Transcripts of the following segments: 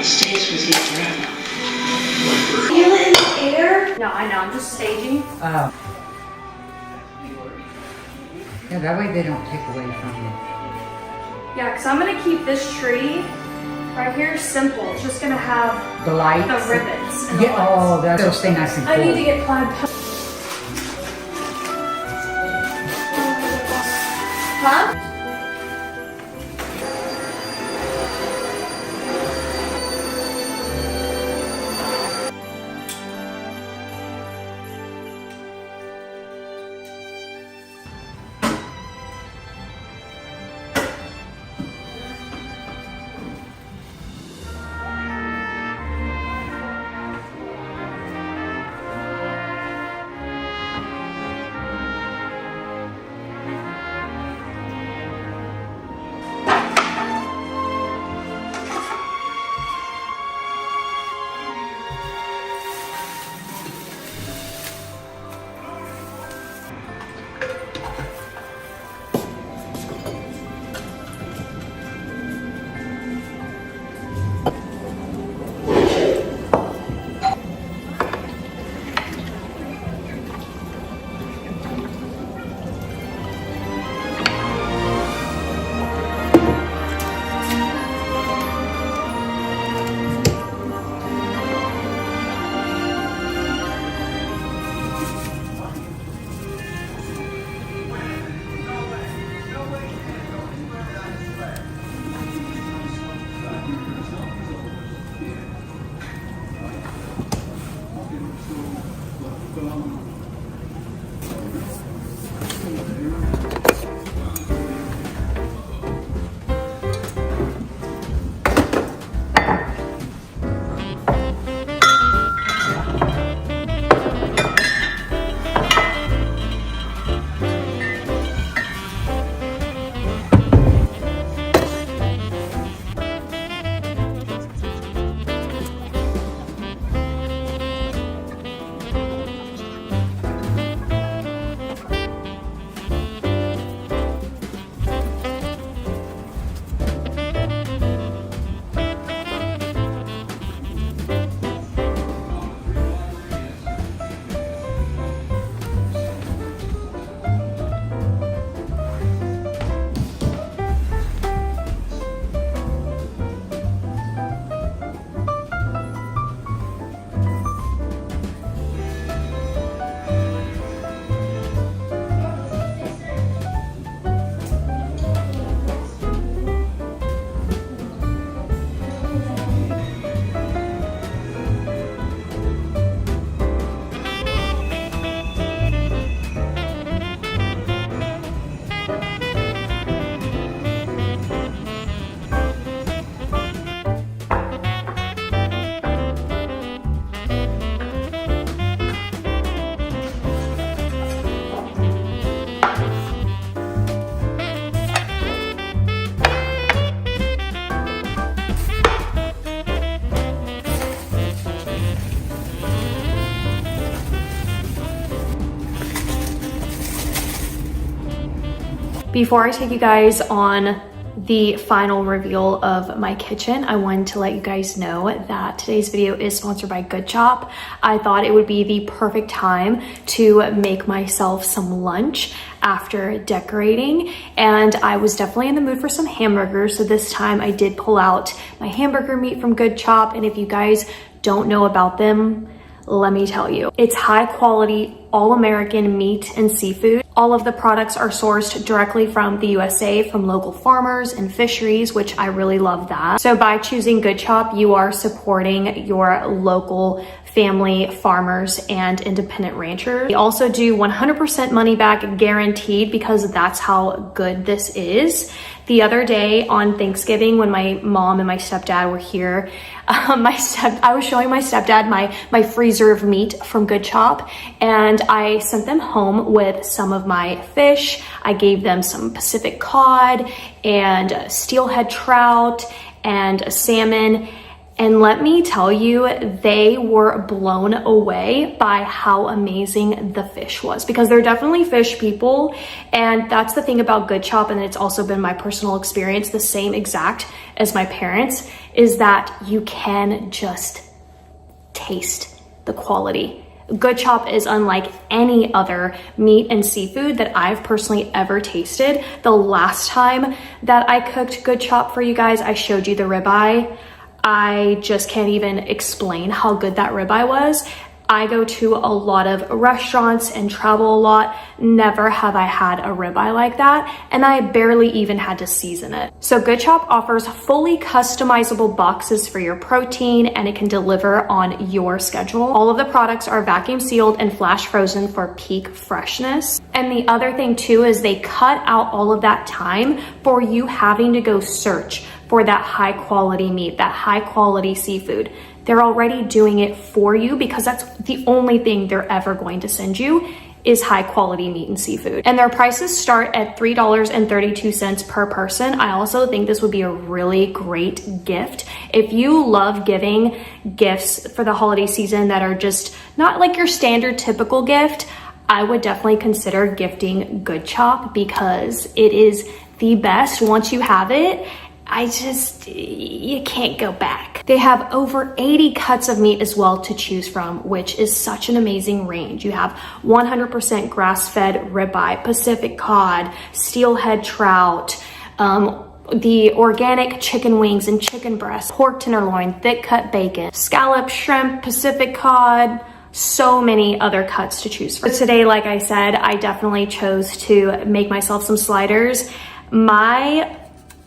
Stays with you forever. Feel it in the air? No, I know. I'm just staging. Yeah, that way they don't take away from you. Yeah, because I'm going to keep this tree right here simple. It's just going to have the lights, the ribbons. And yeah, the lights. oh, that'll stay nice and cool. I need to get plaid. Huh? Before I take you guys on the final reveal of my kitchen, I wanted to let you guys know that today's video is sponsored by Good Chop. I thought it would be the perfect time to make myself some lunch after decorating, and I was definitely in the mood for some hamburgers, so this time I did pull out my hamburger meat from Good Chop. And if you guys don't know about them, let me tell you, it's high quality, all American meat and seafood. All of the products are sourced directly from the USA, from local farmers and fisheries, which I really love that. So by choosing Good Chop, you are supporting your local family farmers and independent ranchers. We also do 100% money back guaranteed, because that's how good this is. The other day on Thanksgiving, when my mom and my stepdad were here, I was showing my stepdad my freezer of meat from Good Chop, and I sent them home with some of my fish. I gave them some Pacific cod and steelhead trout and salmon. And let me tell you, they were blown away by how amazing the fish was, because they're definitely fish people. And that's the thing about Good Chop, and it's also been my personal experience, the same exact as my parents, is that you can just taste the quality. Good Chop is unlike any other meat and seafood that I've personally ever tasted. The last time that I cooked Good Chop for you guys, I showed you the ribeye. I just can't even explain how good that ribeye was. I go to a lot of restaurants and travel a lot. Never have I had a ribeye like that, and I barely even had to season it. So Good Chop offers fully customizable boxes for your protein, and it can deliver on your schedule. All of the products are vacuum sealed and flash frozen for peak freshness. And the other thing too is they cut out all of that time for you having to go search for that high quality meat, that high quality seafood. They're already doing it for you, because that's the only thing they're ever going to send you is high quality meat and seafood. And their prices start at $3.32 per person. I also think this would be a really great gift. If you love giving gifts for the holiday season that are just not like your standard typical gift, I would definitely consider gifting Good Chop, because it is the best. Once you have it, you can't go back. They have over 80 cuts of meat as well to choose from, which is such an amazing range. You have 100% grass-fed ribeye, Pacific cod, steelhead trout, the organic chicken wings and chicken breast, pork tenderloin, thick cut bacon, scallop, shrimp, Pacific cod, so many other cuts to choose from. So today, like I said, I definitely chose to make myself some sliders. My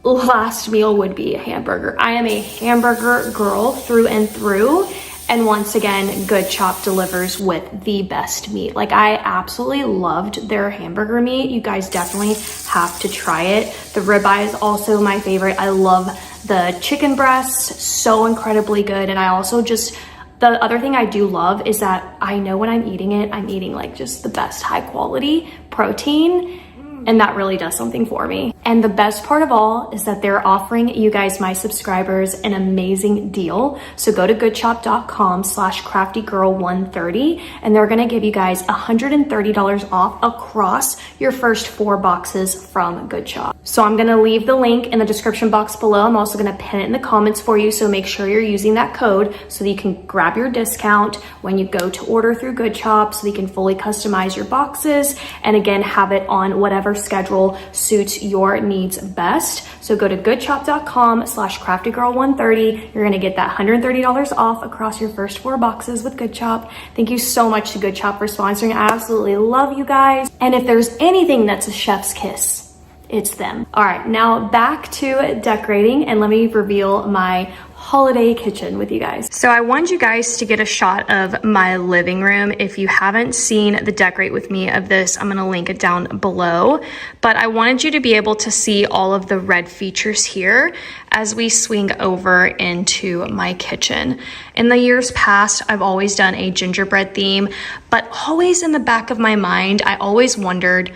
last meal would be a hamburger. I am a hamburger girl through and through. And once again, Good Chop delivers with the best meat. Like, I absolutely loved their hamburger meat. You guys definitely have to try it. The ribeye is also my favorite. I love the chicken breasts, so incredibly good. And I also the other thing I do love is that I know when I'm eating it, I'm eating like just the best high quality protein. And that really does something for me. And the best part of all is that they're offering you guys, my subscribers, an amazing deal. So go to goodchop.com/craftygirl130, and they're gonna give you guys $130 off across your first 4 boxes from Good Chop. So I'm gonna leave the link in the description box below. I'm also gonna pin it in the comments for you, so make sure you're using that code so that you can grab your discount when you go to order through Good Chop, so you can fully customize your boxes, and again, have it on whatever schedule suits your needs best. So go to goodchop.com/craftygirl130. You're gonna get that $130 off across your first 4 boxes with Good Chop. Thank you so much to Good Chop for sponsoring. I absolutely love you guys. And if there's anything that's a chef's kiss, it's them. All right, now back to decorating, and let me reveal my holiday kitchen with you guys. So I wanted you guys to get a shot of my living room. If you haven't seen the decorate with me of this, I'm gonna link it down below. But I wanted you to be able to see all of the red features here as we swing over into my kitchen. In the years past, I've always done a gingerbread theme, but always in the back of my mind, I always wondered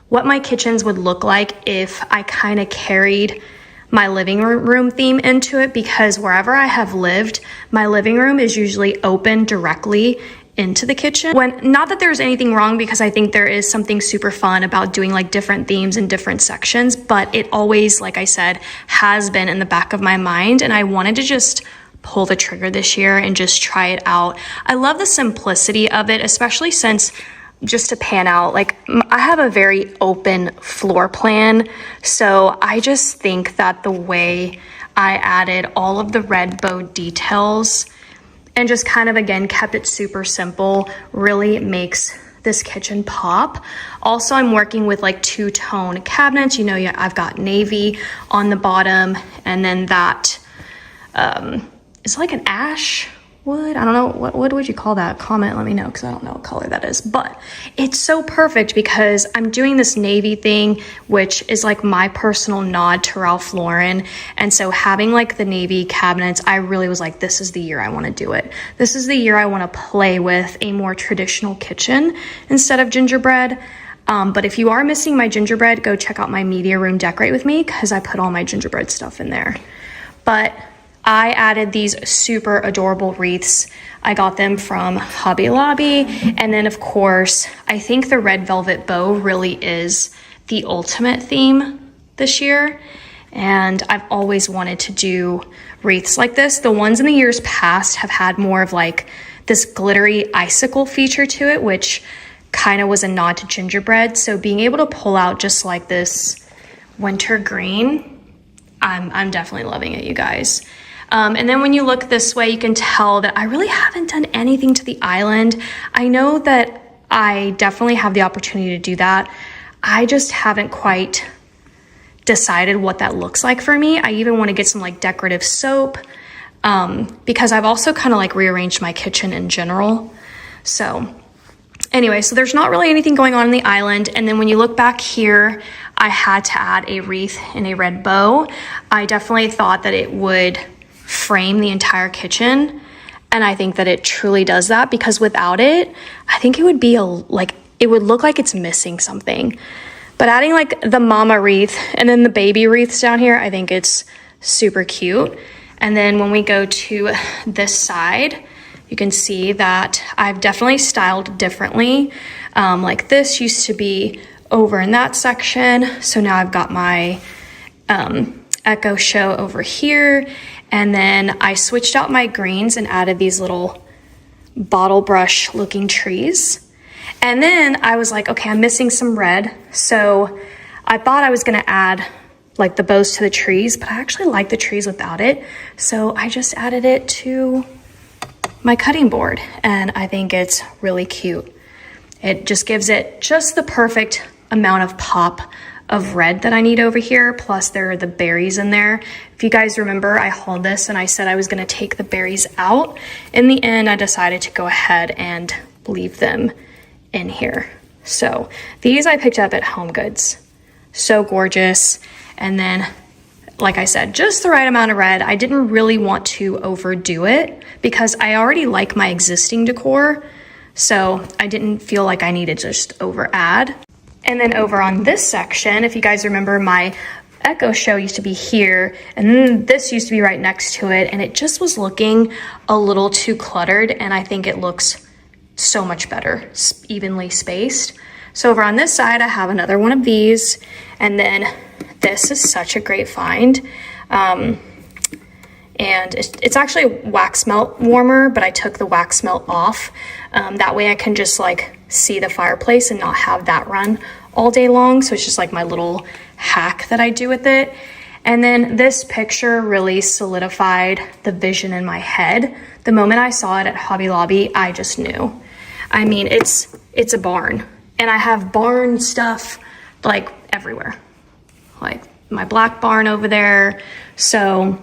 what my kitchens would look like if I kind of carried my living room theme into it, because wherever I have lived, my living room is usually open directly into the kitchen. Not that there's anything wrong, because I think there is something super fun about doing like different themes in different sections, but it always, like I said, has been in the back of my mind, and I wanted to just pull the trigger this year and just try it out. I love the simplicity of it, especially since, just to pan out, like I have a very open floor plan. So I just think that the way I added all of the red bow details and just kind of, again, kept it super simple really makes this kitchen pop. Also, I'm working with like two-tone cabinets. You know, yeah, I've got navy on the bottom, and then that it's like an ash wood. I don't know, what would you call that? Comment, let me know, because I don't know what color that is. But it's so perfect because I'm doing this navy thing, which is like my personal nod to Ralph Lauren. And so having like the navy cabinets, I really was like, this is the year I want to do it. This is the year I want to play with a more traditional kitchen instead of gingerbread. But if you are missing my gingerbread, go check out my media room decorate with me, because I put all my gingerbread stuff in there. But I added these super adorable wreaths. I got them from Hobby Lobby. And then of course, I think the red velvet bow really is the ultimate theme this year. And I've always wanted to do wreaths like this. The ones in the years past have had more of like this glittery icicle feature to it, which kind of was a nod to gingerbread. So being able to pull out just like this winter green, I'm definitely loving it, you guys. And then when you look this way, you can tell that I really haven't done anything to the island. I know that I definitely have the opportunity to do that. I just haven't quite decided what that looks like for me. I even want to get some like decorative soap, because I've also kind of like rearranged my kitchen in general. So anyway, so there's not really anything going on in the island. And then when you look back here, I had to add a wreath and a red bow. I definitely thought that it would frame the entire kitchen, and I think that it truly does that, because without it, I think it would be it would look like it's missing something. But adding like the mama wreath and then the baby wreaths down here, I think it's super cute. And then when we go to this side, you can see that I've definitely styled differently. Like this used to be over in that section, so now I've got my Echo Show over here. And then I switched out my greens and added these little bottle brush looking trees. And then I was like, okay, I'm missing some red. So I thought I was gonna add like the bows to the trees, but I actually like the trees without it. So I just added it to my cutting board, and I think it's really cute. It just gives it just the perfect amount of pop of red that I need over here, plus there are the berries in there. If you guys remember, I hauled this and I said I was gonna take the berries out. In the end, I decided to go ahead and leave them in here. So these I picked up at Home Goods. So gorgeous. And then, like I said, just the right amount of red. I didn't really want to overdo it because I already like my existing decor. So I didn't feel like I needed to just over add. And then over on this section, if you guys remember, my Echo Show used to be here, and then this used to be right next to it, and it just was looking a little too cluttered, and I think it looks so much better, evenly spaced. So over on this side, I have another one of these, and then this is such a great find. And it's actually a wax melt warmer, but I took the wax melt off. That way I can just like see the fireplace and not have that run all day long. So it's just like my little hack that I do with it. And then this picture really solidified the vision in my head. The moment I saw it at Hobby Lobby, I just knew. I mean, it's a barn, and I have barn stuff like everywhere, like my black barn over there. So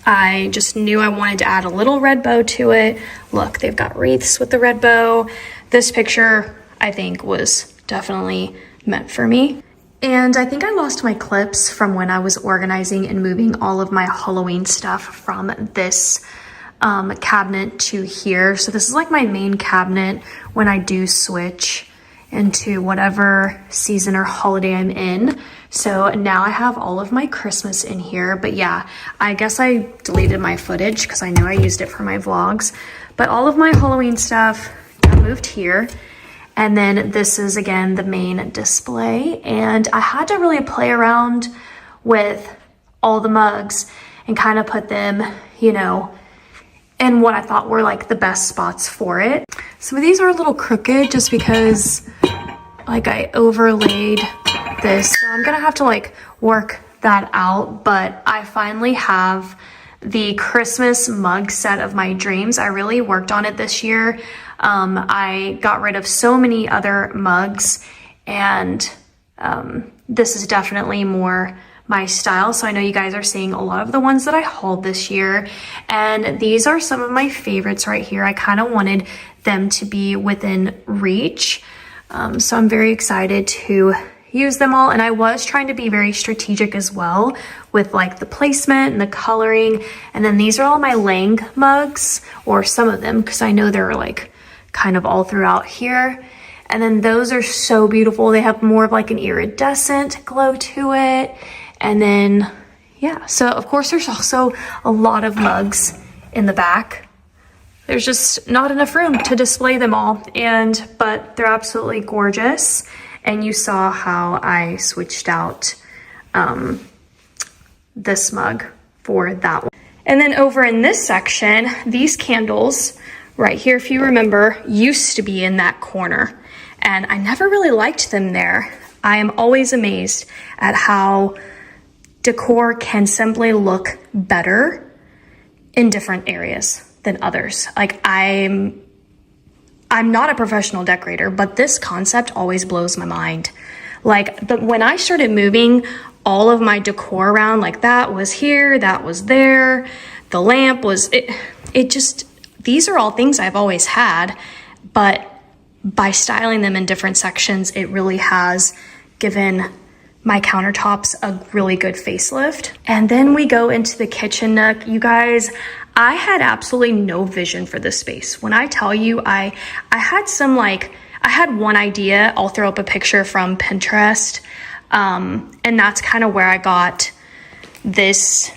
I just knew I wanted to add a little red bow to it. Look, they've got wreaths with the red bow. This picture, I think, was definitely meant for me. And I think I lost my clips from when I was organizing and moving all of my Halloween stuff from this cabinet to here. So this is like my main cabinet when I do switch into whatever season or holiday I'm in. So now I have all of my Christmas in here, but yeah, I guess I deleted my footage because I know I used it for my vlogs, but all of my Halloween stuff got moved here. And then this is again the main display, and I had to really play around with all the mugs and kind of put them, you know, in what I thought were like the best spots for it. Some of these are a little crooked just because like I overlaid this, so I'm gonna have to like work that out. But I finally have the Christmas mug set of my dreams. I really worked on it this year. I got rid of so many other mugs, and this is definitely more my style. So I know you guys are seeing a lot of the ones that I hauled this year, and these are some of my favorites right here. I kind of wanted them to be within reach. So I'm very excited to use them all. And I was trying to be very strategic as well with like the placement and the coloring. And then these are all my Lang mugs, or some of them, because I know they're like kind of all throughout here. And then those are so beautiful. They have more of like an iridescent glow to it. And then, yeah, so of course there's also a lot of mugs in the back. There's just not enough room to display them all, but they're absolutely gorgeous. And you saw how I switched out this mug for that one. And then over in this section, these candles right here, if you remember, used to be in that corner, and I never really liked them there. I am always amazed at how decor can simply look better in different areas than others. Like I'm not a professional decorator, but this concept always blows my mind. Like when I started moving all of my decor around, like that was here, that was there, the lamp was, it just, these are all things I've always had, but by styling them in different sections, it really has given my countertops a really good facelift. And then we go into the kitchen nook. You guys, I had absolutely no vision for this space. When I tell you, I had one idea. I'll throw up a picture from Pinterest. And that's kind of where I got this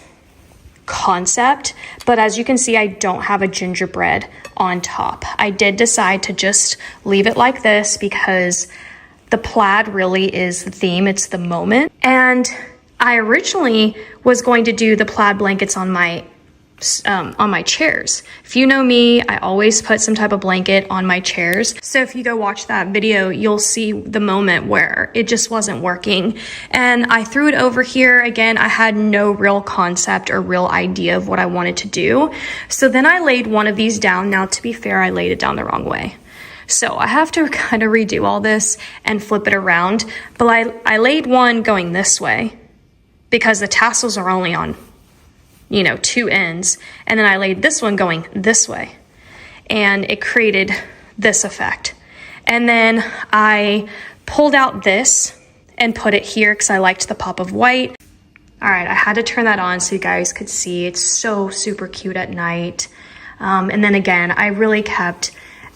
concept. But as you can see, I don't have a gingerbread on top. I did decide to just leave it like this because the plaid really is the theme. It's the moment. And I originally was going to do the plaid blankets on my chairs. If you know me, I always put some type of blanket on my chairs. So if you go watch that video, you'll see the moment where it just wasn't working. And I threw it over here. Again, I had no real concept or real idea of what I wanted to do. So then I laid one of these down. Now, to be fair, I laid it down the wrong way. So I have to kind of redo all this and flip it around. But I laid one going this way because the tassels are only on, you know, two ends. And then I laid this one going this way, and it created this effect. And then I pulled out this and put it here because I liked the pop of white. All right, I had to turn that on so you guys could see. It's so super cute at night. And then again, I really kept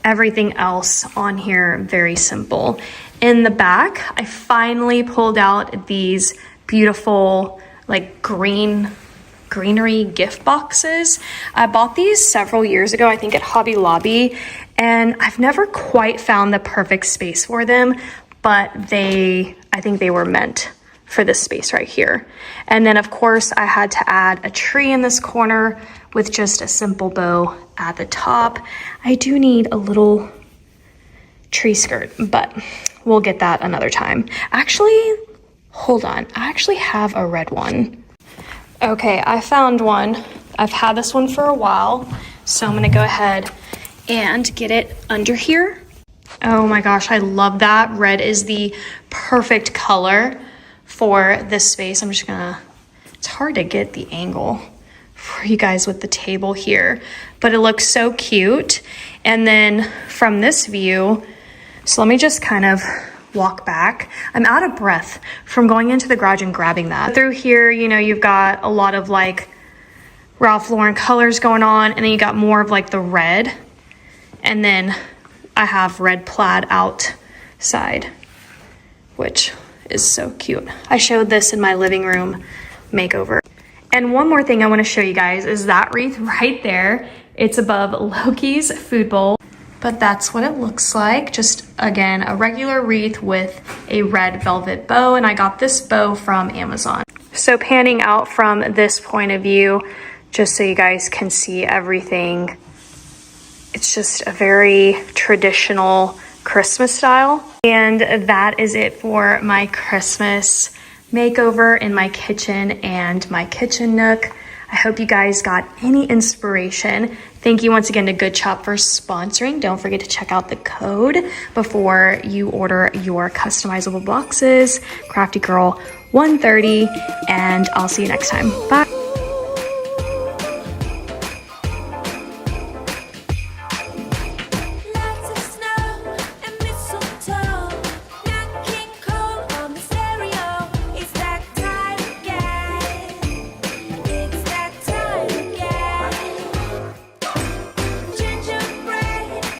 everything else on here very simple. In the back, I finally pulled out these beautiful like greenery gift boxes. I bought these several years ago, I think at Hobby Lobby, and I've never quite found the perfect space for them, but I think they were meant for this space right here. And then of course I had to add a tree in this corner with just a simple bow at the top. I do need a little tree skirt, but we'll get that another time. Actually, hold on, I actually have a red one. Okay, I found one. I've had this one for a while, so I'm gonna go ahead and get it under here. Oh my gosh, I love that. Red is the perfect color for this space. I'm just gonna, it's hard to get the angle for you guys with the table here, but it looks so cute. And then from this view, so let me just kind of walk back. I'm out of breath from going into the garage and grabbing that. Through here, you know, you've got a lot of like Ralph Lauren colors going on, and then you got more of like the red. And then I have red plaid side, which is so cute. I showed this in my living room makeover. And one more thing I want to show you guys is that wreath right there. It's above Loki's food bowl, but that's what it looks like. Just again, a regular wreath with a red velvet bow, and I got this bow from Amazon. So panning out from this point of view, just so you guys can see everything, it's just a very traditional Christmas style. And that is it for my Christmas makeover in my kitchen and my kitchen nook. I hope you guys got any inspiration. Thank you once again to Good Chop for sponsoring. Don't forget to check out the code before you order your customizable boxes. Crafty Girl 130, and I'll see you next time. Bye.